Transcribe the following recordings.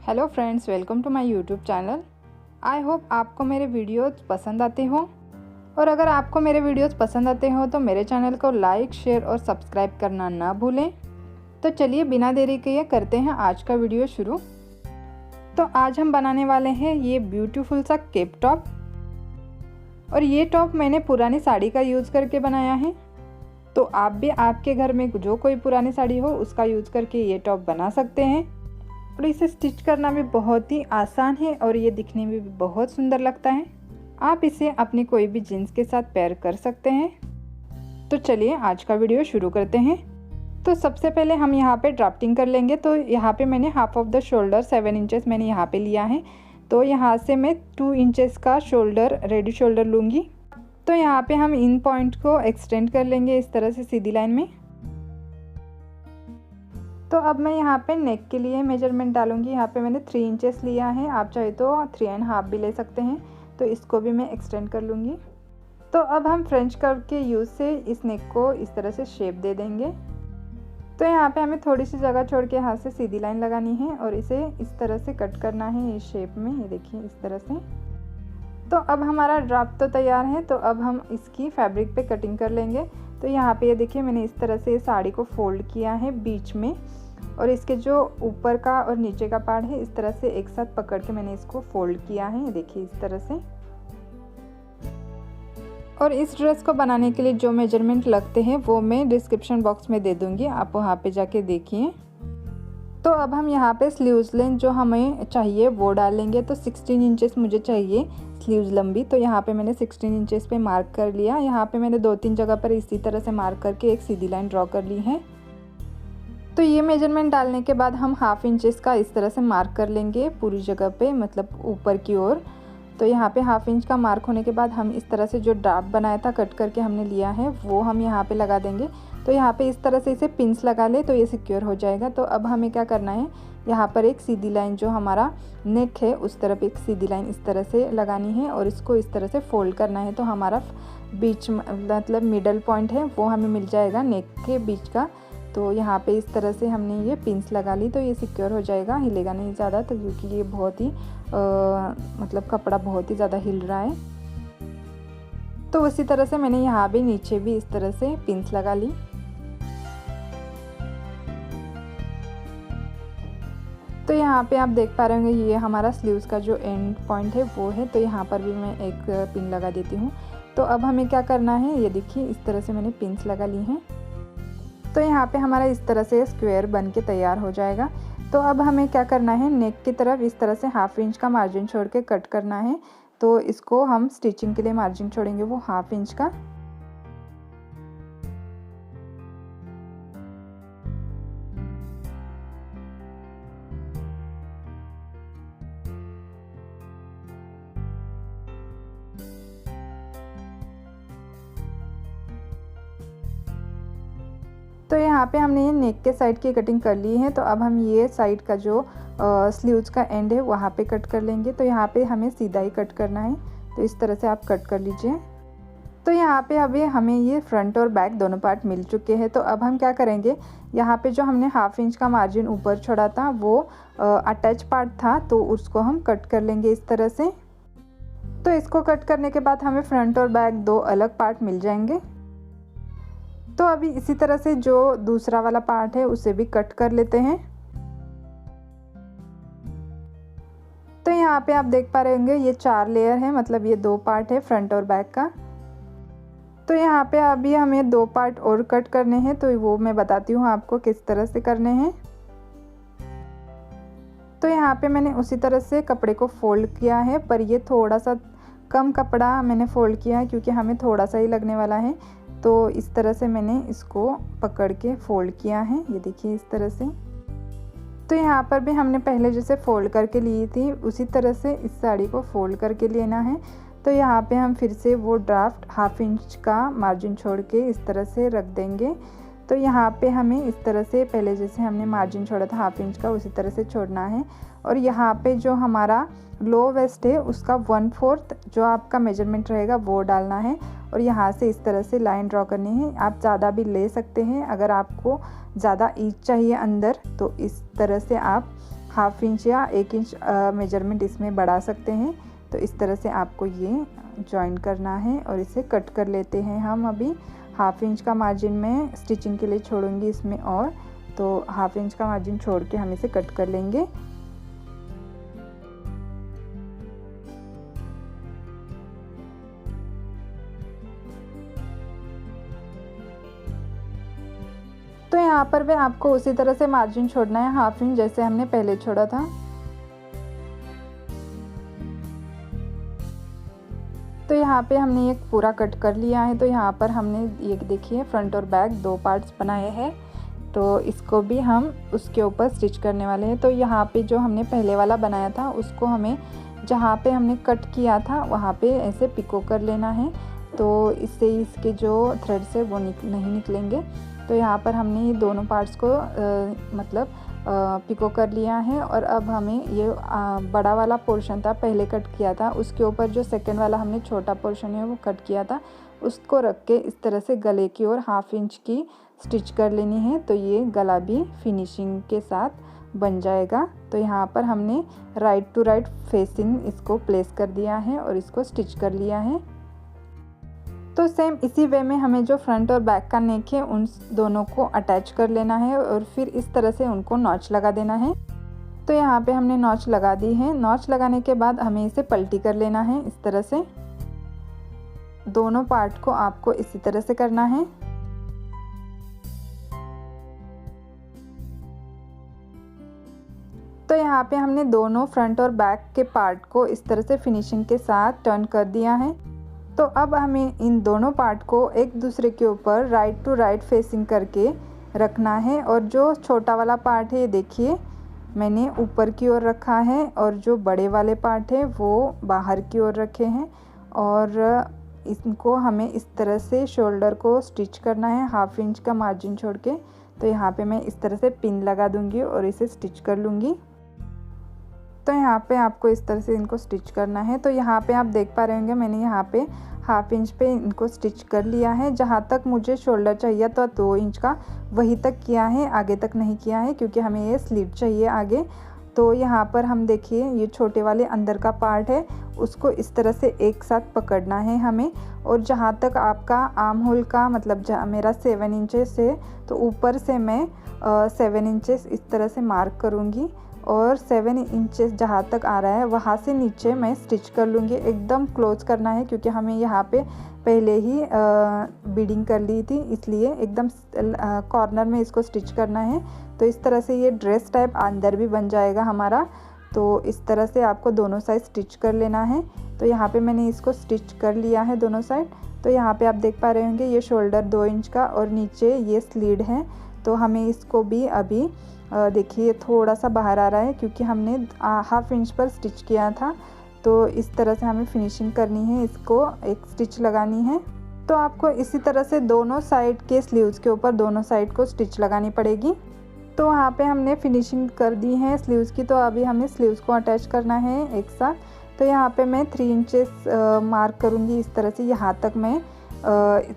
Hello friends, welcome to my YouTube channel. I hope आपको मेरे videos पसंद आते हो, और अगर आपको मेरे वीडियोस पसंद आते हो तो मेरे चैनल को लाइक, शेयर और सब्सक्राइब करना ना भूलें। तो चलिए बिना देरी किए करते हैं आज का वीडियो शुरू। तो आज हम बनाने वाले हैं ये ब्यूटीफुल सा केप टॉप, और ये टॉप मैंने पुरानी साड़ी का यूज़ करके बनाया है। तो आप भी आपके घर में जो कोई पुरानी साड़ी हो उसका यूज़ करके ये टॉप बना सकते हैं, और इसे स्टिच करना भी बहुत ही आसान है और ये दिखने में भी बहुत सुंदर लगता है। आप इसे अपनी कोई भी जीन्स के साथ पेयर कर सकते हैं। तो चलिए आज का वीडियो शुरू करते हैं। तो सबसे पहले हम यहाँ पे ड्राफ्टिंग कर लेंगे। तो यहाँ पे मैंने half of the shoulder 7 inches मैंने यहाँ पे लिया है। तो यहाँ से मैं 2 इंचेस का शोल्डर रेडी शोल्डर लूँगी। तो यहाँ पे हम इन पॉइंट को एक्सटेंड कर लेंगे इस तरह से सीधी लाइन में। तो अब मैं यहाँ पे नेक के लिए मेजरमेंट डालूंगी। यहाँ पे मैंने 3 इंचेस लिया है, आप चाहे तो 3.5 भी ले सकते हैं। तो इसको भी मैं एक्सटेंड कर लूँगी। तो अब हम फ्रेंच कर्व के यूज़ से इस नेक को इस तरह से शेप दे देंगे। तो यहाँ पे हमें थोड़ी सी जगह छोड़ के यहाँ से सीधी लाइन लगानी है और इसे इस तरह से कट करना है इस शेप में। ये देखिए इस तरह से। तो अब हमारा ड्राफ्ट तो तैयार है। तो अब हम इसकी फैब्रिक पे कटिंग कर लेंगे। तो यहाँ पे ये देखिए मैंने इस तरह से साड़ी को फोल्ड किया है बीच में, और इसके जो ऊपर का और नीचे का पार्ट है इस तरह से एक साथ पकड़ के मैंने इसको फोल्ड किया है। ये देखिए इस तरह से। और इस ड्रेस को बनाने के लिए जो मेजरमेंट लगते हैं वो मैं डिस्क्रिप्शन बॉक्स में दे दूँगी, आप वहाँ पे जाके देखिए। तो अब हम यहाँ पे स्लीव्स लेंथ जो हमें चाहिए वो डाल लेंगे। तो 16 इंचेस मुझे चाहिए स्लीव्स लंबी। तो यहाँ पे मैंने 16 इंचेस पे मार्क कर लिया। यहाँ पे मैंने 2-3 जगह पर इसी तरह से मार्क करके एक सीधी लाइन ड्रॉ कर ली है। तो ये मेजरमेंट डालने के बाद हम 1/2 इंचेस का इस तरह से मार्क कर लेंगे पूरी जगह पे, मतलब ऊपर की ओर। तो यहाँ पे 1/2 इंच का मार्क होने के बाद हम इस तरह से जो ड्राफ्ट बनाया था कट करके हमने लिया है वो हम यहाँ पे लगा देंगे। तो यहाँ पे इस तरह से इसे पिंस लगा ले तो ये सिक्योर हो जाएगा। तो अब हमें क्या करना है, यहाँ पर एक सीधी लाइन जो हमारा नेक है उस तरफ एक सीधी लाइन इस तरह से लगानी है और इसको इस तरह से फोल्ड करना है। तो हमारा बीच मतलब मिडल पॉइंट है वो हमें मिल जाएगा नेक के बीच का। तो यहाँ पे इस तरह से हमने ये पिंस लगा ली तो ये सिक्योर हो जाएगा, हिलेगा नहीं ज़्यादा। तो क्योंकि ये बहुत ही मतलब कपड़ा बहुत ही ज़्यादा हिल रहा है। तो उसी तरह से मैंने यहाँ भी नीचे भी इस तरह से पिंस लगा ली। तो यहाँ पे आप देख पा रहे होंगे ये हमारा स्लीव्स का जो एंड पॉइंट है वो है। तो यहाँ पर भी मैं एक पिन लगा देती हूँ। तो अब हमें क्या करना है, ये देखिए इस तरह से मैंने पिंस लगा ली हैं। तो यहाँ पे हमारा इस तरह से स्क्वायर बन के तैयार हो जाएगा। तो अब हमें क्या करना है, नेक की तरफ इस तरह से 1/2 इंच का मार्जिन छोड़ के कट करना है। तो इसको हम स्टिचिंग के लिए मार्जिन छोड़ेंगे वो 1/2 इंच का। तो यहाँ पे हमने ये नेक के साइड की कटिंग कर ली है। तो अब हम ये साइड का जो स्लीव्स का एंड है वहाँ पे कट कर लेंगे। तो यहाँ पे हमें सीधा ही कट करना है। तो इस तरह से आप कट कर लीजिए। तो यहाँ पे अभी हमें ये फ्रंट और बैक दोनों पार्ट मिल चुके हैं। तो अब हम क्या करेंगे, यहाँ पे जो हमने 1/2 इंच का मार्जिन ऊपर छोड़ा था वो अटैच पार्ट था, तो उसको हम कट कर लेंगे इस तरह से। तो इसको कट करने के बाद हमें फ्रंट और बैक 2 अलग पार्ट मिल जाएंगे। तो अभी इसी तरह से जो दूसरा वाला पार्ट है उसे भी कट कर लेते हैं। तो यहाँ पे आप देख पा रहे होंगे ये 4 लेयर है, मतलब ये 2 पार्ट है फ्रंट और बैक का। तो यहाँ पे अभी हमें 2 पार्ट और कट करने हैं। तो वो मैं बताती हूँ आपको किस तरह से करने हैं। तो यहाँ पे मैंने उसी तरह से कपड़े को फोल्ड किया है, पर ये थोड़ा सा कम कपड़ा मैंने फोल्ड किया है क्योंकि हमें थोड़ा सा ही लगने वाला है। तो इस तरह से मैंने इसको पकड़ के फोल्ड किया है, ये देखिए इस तरह से। तो यहाँ पर भी हमने पहले जैसे फोल्ड करके ली थी उसी तरह से इस साड़ी को फोल्ड करके लेना है। तो यहाँ पे हम फिर से वो ड्राफ्ट 1/2 इंच का मार्जिन छोड़ के इस तरह से रख देंगे। तो यहाँ पे हमें इस तरह से पहले जैसे हमने मार्जिन छोड़ा था 1/2 इंच का उसी तरह से छोड़ना है। और यहाँ पे जो हमारा लो वेस्ट है उसका 1/4 जो आपका मेजरमेंट रहेगा वो डालना है, और यहाँ से इस तरह से लाइन ड्रॉ करनी है। आप ज़्यादा भी ले सकते हैं, अगर आपको ज़्यादा ईच चाहिए अंदर तो इस तरह से आप हाफ इंच या 1 इंच मेजरमेंट इसमें बढ़ा सकते हैं। तो इस तरह से आपको ये जॉइन करना है और इसे कट कर लेते हैं। हम अभी हाफ इंच का मार्जिन में स्टिचिंग के लिए छोड़ूंगी इसमें, और तो हाफ इंच का मार्जिन छोड़ के हम इसे कट कर लेंगे। तो यहाँ पर भी आपको उसी तरह से मार्जिन छोड़ना है, हाफ इंच जैसे हमने पहले छोड़ा था। तो यहाँ पे हमने एक पूरा कट कर लिया है। तो यहाँ पर हमने ये देखिए फ्रंट और बैक 2 पार्ट्स बनाए हैं। तो इसको भी हम उसके ऊपर स्टिच करने वाले हैं। तो यहाँ पे जो हमने पहले वाला बनाया था उसको हमें जहाँ पे हमने कट किया था वहाँ पे ऐसे पिको कर लेना है। तो इससे इसके जो थ्रेड्स है वो नहीं निकलेंगे। तो यहाँ पर हमने ये दोनों पार्ट्स को पिको कर लिया है। और अब हमें ये बड़ा वाला पोर्शन था पहले कट किया था, उसके ऊपर जो सेकंड वाला हमने छोटा पोर्शन है वो कट किया था, उसको रख के इस तरह से गले की ओर हाफ इंच की स्टिच कर लेनी है। तो ये गला भी फिनिशिंग के साथ बन जाएगा। तो यहाँ पर हमने राइट टू राइट फेसिंग इसको प्लेस कर दिया है और इसको स्टिच कर लिया है। तो सेम इसी वे में हमें जो फ्रंट और बैक का नेक है उन दोनों को अटैच कर लेना है और फिर इस तरह से उनको नॉच लगा देना है। तो यहाँ पे हमने नॉच लगा दी है। नॉच लगाने के बाद हमें इसे पलटी कर लेना है इस तरह से। दोनों पार्ट को आपको इसी तरह से करना है। तो यहाँ पे हमने दोनों फ्रंट और बैक के पार्ट को इस तरह से फिनिशिंग के साथ टर्न कर दिया है। तो अब हमें इन दोनों पार्ट को एक दूसरे के ऊपर राइट टू राइट फेसिंग करके रखना है। और जो छोटा वाला पार्ट है ये देखिए मैंने ऊपर की ओर रखा है और जो बड़े वाले पार्ट है वो बाहर की ओर रखे हैं। और इनको हमें इस तरह से शोल्डर को स्टिच करना है हाफ इंच का मार्जिन छोड़ के। तो यहाँ पे मैं इस तरह से पिन लगा दूँगी और इसे स्टिच कर लूँगी। तो यहाँ पे आपको इस तरह से इनको स्टिच करना है। तो यहाँ पे आप देख पा रहे होंगे मैंने यहाँ पे हाफ इंच पे इनको स्टिच कर लिया है। जहाँ तक मुझे शोल्डर चाहिए तो 2 इंच का वहीं तक किया है, आगे तक नहीं किया है क्योंकि हमें ये स्लीव चाहिए आगे। तो यहाँ पर हम देखिए ये छोटे वाले अंदर का पार्ट है उसको इस तरह से एक साथ पकड़ना है हमें। और जहाँ तक आपका आर्म होल का मतलब जहाँ मेरा 7 इंचेस है तो ऊपर से मैं 7 इंचेस इस तरह से मार्क करूँगी और 7 इंचेस जहाँ तक आ रहा है वहाँ से नीचे मैं स्टिच कर लूँगी। एकदम क्लोज करना है क्योंकि हमें यहाँ पे पहले ही बीडिंग कर ली थी, इसलिए एकदम कॉर्नर में इसको स्टिच करना है। तो इस तरह से ये ड्रेस टाइप अंदर भी बन जाएगा हमारा। तो इस तरह से आपको दोनों साइड स्टिच कर लेना है। तो यहाँ पे मैंने इसको स्टिच कर लिया है दोनों साइड। तो यहाँ पे आप देख पा रहे होंगे ये शोल्डर 2 इंच का और नीचे ये स्लीड है। तो हमें इसको भी अभी देखिए थोड़ा सा बाहर आ रहा है क्योंकि हमने हाफ इंच पर स्टिच किया था। तो इस तरह से हमें फिनिशिंग करनी है, इसको एक स्टिच लगानी है। तो आपको इसी तरह से दोनों साइड के स्लीव्स के ऊपर दोनों साइड को स्टिच लगानी पड़ेगी। तो वहाँ पे हमने फिनिशिंग कर दी है स्लीव्स की। तो अभी हमें स्लीव्स को अटैच करना है एक साथ। तो यहाँ पे मैं 3 इंचेस मार्क करूँगी इस तरह से, यहाँ तक मैं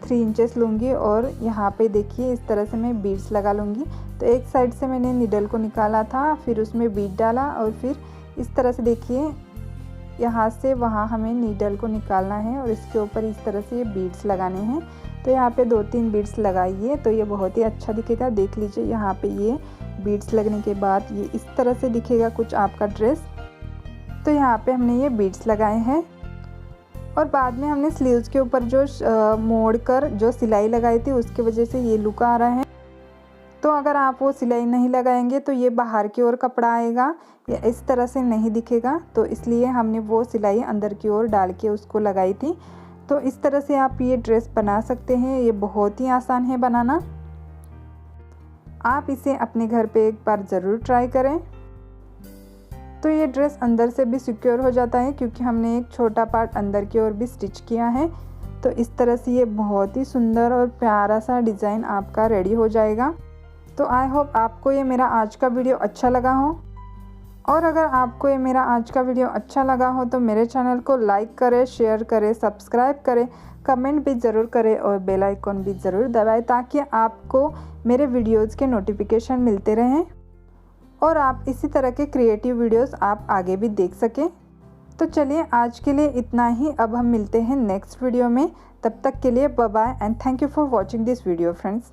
3 इंचेस लूँगी और यहाँ पे देखिए इस तरह से मैं बीड्स लगा लूँगी। तो एक साइड से मैंने नीडल को निकाला था, फिर उसमें बीड डाला और फिर इस तरह से देखिए यहाँ से वहाँ हमें नीडल को निकालना है और इसके ऊपर इस तरह से ये बीड्स लगाने हैं। तो यहाँ पे 2-3 बीड्स लगाइए तो ये बहुत ही अच्छा दिखेगा। देख लीजिए यहाँ पे ये बीड्स लगने के बाद ये इस तरह से दिखेगा कुछ आपका ड्रेस। तो यहाँ पे हमने ये बीड्स लगाए हैं और बाद में हमने स्लीव्स के ऊपर जो मोड़ कर जो सिलाई लगाई थी उसकी वजह से ये लुक आ रहा है। तो अगर आप वो सिलाई नहीं लगाएंगे तो ये बाहर की ओर कपड़ा आएगा, या इस तरह से नहीं दिखेगा। तो इसलिए हमने वो सिलाई अंदर की ओर डाल के उसको लगाई थी। तो इस तरह से आप ये ड्रेस बना सकते हैं। ये बहुत ही आसान है बनाना। आप इसे अपने घर पे एक बार ज़रूर ट्राई करें। तो ये ड्रेस अंदर से भी सिक्योर हो जाता है क्योंकि हमने एक छोटा पार्ट अंदर की ओर भी स्टिच किया है। तो इस तरह से ये बहुत ही सुंदर और प्यारा सा डिज़ाइन आपका रेडी हो जाएगा। तो आई होप आपको ये मेरा आज का वीडियो अच्छा लगा हो। और अगर आपको ये मेरा आज का वीडियो अच्छा लगा हो तो मेरे चैनल को लाइक करें, शेयर करें, सब्सक्राइब करें, कमेंट भी ज़रूर करें और बेल आइकन भी ज़रूर दबाएं ताकि आपको मेरे वीडियोज़ के नोटिफिकेशन मिलते रहें। और आप इसी तरह के क्रिएटिव वीडियोस आप आगे भी देख सकें। तो चलिए आज के लिए इतना ही। अब हम मिलते हैं नेक्स्ट वीडियो में। तब तक के लिए bye bye and thank you for watching this video friends.